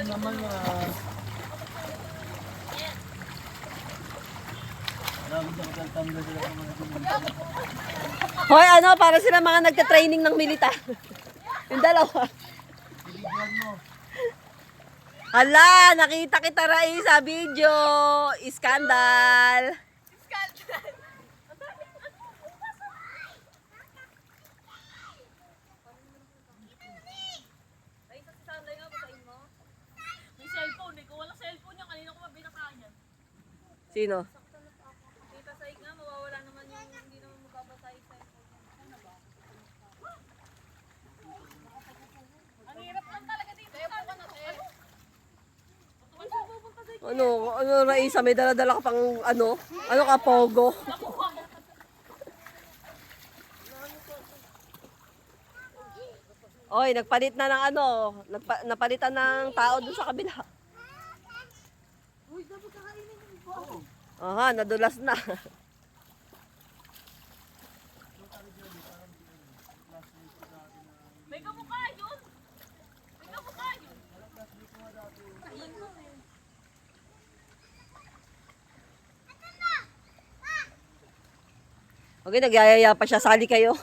naman Hoy, ano, para sila mga nagka-training ng militar. Yung dalawa. Hala, nakita kita Rai sa video. Iskandal. May cellphone eh. Kung walang cellphone niya, kanina ko mabinasaan yan. Sino? Kita sa nga, mawawala naman yung hindi naman magbabasa yung cellphone. Ano ba? Ang hirap lang talaga dito. Kaya po ka na, sir. Ano, Raisa, may dala-dala ka pang ano ka, pogo. Oy, nagpalit na ng napalitan ng tao dun sa kabila. Uy, dapat kakainin yung po. Aha, nadulas na. May kamukha yun. May kamukha yun. Okay, nagyayaya pa siya. Sali kayo.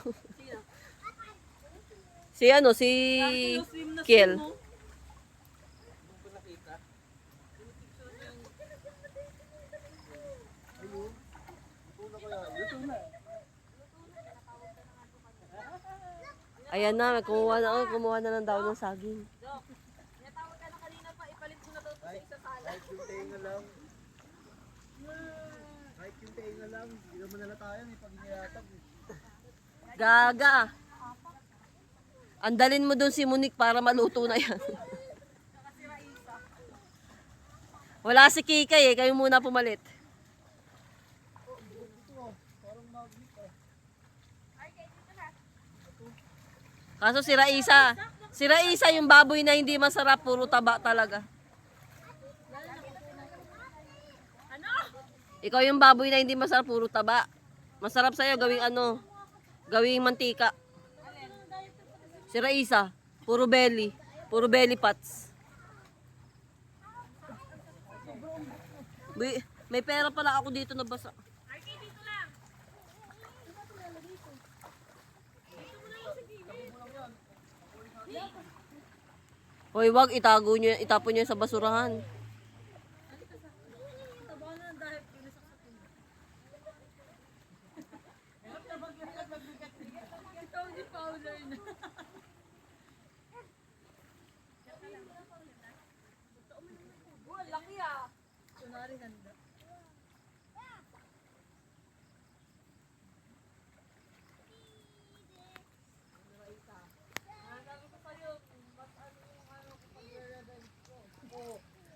Si Kiel. Ayan na, kumuha na ng daw ng saging. Natawag ka na kanina pa, ipalit mo na daw sa isa sala. kahit yung tenga lang. Kahit yung tenga lang. Hindi naman nalatayan eh. Pag iniyatag eh. Gaga. Andalin mo doon si Monique para maluto na yan. Wala si Kikay eh, kayo muna pumalit. Kaso si Raisa yung baboy na hindi masarap, puro taba talaga. Ano? Ikaw yung baboy na hindi masarap, puro taba. Masarap sa'yo gawing mantika. Si Raisa, puro belly parts. May pera pala ako dito na basa. Arky, dito lang. Hoy, wag itapon niyo sa basurahan. Taba na dahil pinisak sa puno. Ito di powder na. Buwan, laki ah. Kunwari handa.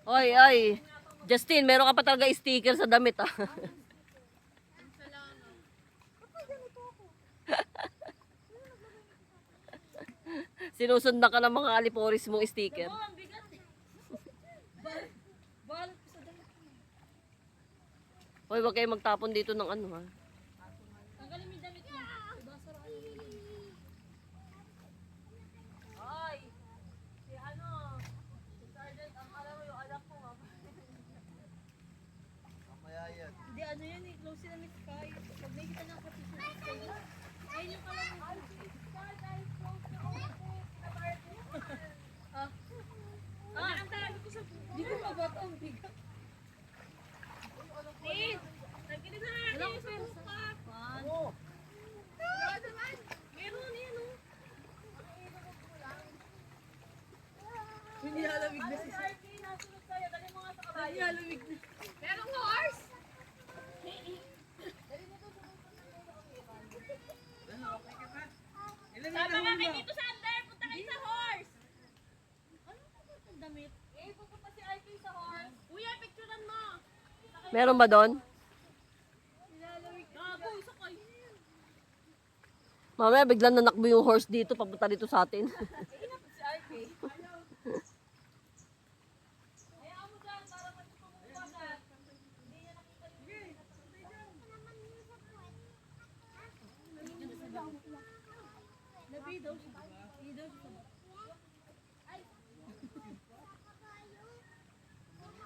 Oy. Justin, meron ka pa talaga sticker sa damit ah. Sinusundan ka ng mga aliporis mong sticker. Ang bigat eh. Balot ko sa damit. Hoy, wag kayo magtapon dito ng ano ha. Tanggalin mo yung damit mo. Ibasa rin. Ay! Si si Sergeant, ang alam mo yung anak ko ha. Mamaya yan. Hindi, ano yan eh. Close sila ni Sky. Pag may kita ng kapisyon ni Sky. Ayun yung pala mo. Ang dami ko sa buko. Hindi ko mabato ang bigat. Nin! Nagkinig na natin sa buka. Oo. Meron yan o. Hinihalamig na si RP, nasunod sa'yo. Dali mo nga sa kabayo. Hinihalamig na. Merong horse? Sama nga kay Tito Sander, punta kayo sa horse. Ano po ang damit? Pupunta si RK sa horse. Kuya, picturean mo. Meron ba doon? Gago, isa kayo. Mamaya biglang nanakbo yung horse dito, papunta dito sa atin. Inapit si RK. Hayaan mo dyan, para pag pumukuha dyan. Hindi niya nakita yung Nabi daw siya. Hindi daw siya.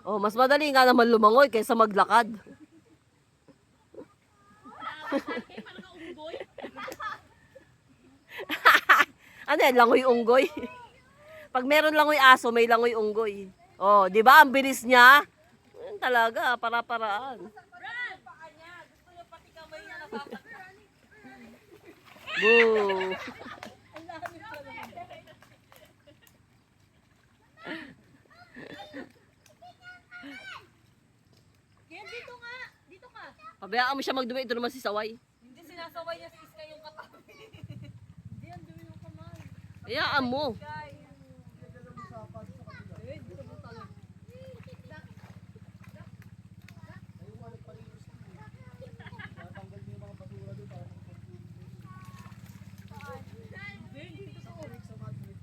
Oh, mas madali nga naman lumangoy kaysa maglakad. Ano yan, langoy-unggoy? Pag meron langoy aso, may langoy unggoy. Oh, di ba? Ang bilis niya. Yan talaga, para-paraan. Brad! Paa niya. Gusto niya pati kamay niya napapagod. Boo! Kaya dito nga. Dito ka. Pabayaan mo siya magdumi, ito naman si Saway. Hindi sinasaway niya si Iska yung katabi. Hindi, ang dumi yung kamay. Hayaan mo. Guys.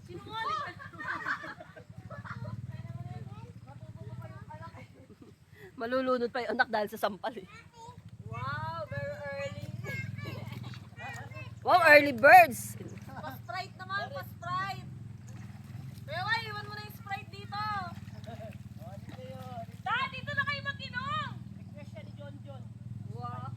Sinungaling na. Malulunod pa yung anak dahil sa sampal eh. Wow, very early. Wow, early birds! Pa-Sprite naman, pa-Sprite. Pero why, iwan mo na yung Sprite dito. Dad, dito na kayo mag-inom. Request siya ni John John. Wow.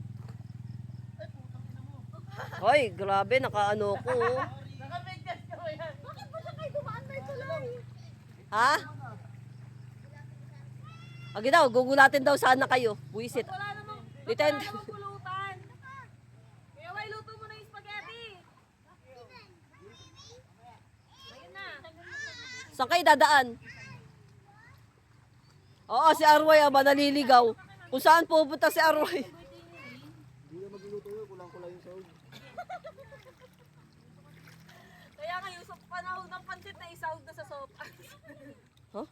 Hoy, grabe, nakaano ko. Oh. Naka-maintain ka ba yan? Bakit ba siya kayo dumaan na ito lang? Ha? Agi daw, gugulatin daw sana kayo. Buisit. Wala namang, Litan. wala namang pulutan. Kaya why, luto mo na yung spaghetti. Ayun na. Saan kayo dadaan? Oo, si Arway aba naliligaw. Kung saan pupunta si Arway? Hindi na magluluto yun, kulang-kulang yung sahog. Kaya ngayon, sa panahon ng pansit na isahog na sa sopa. Huh?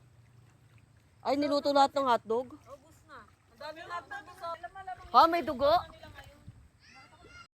Ay, niluto lahat ng hotdog? Ubus na. Ang daming hotdog sa... Ha, may dugo?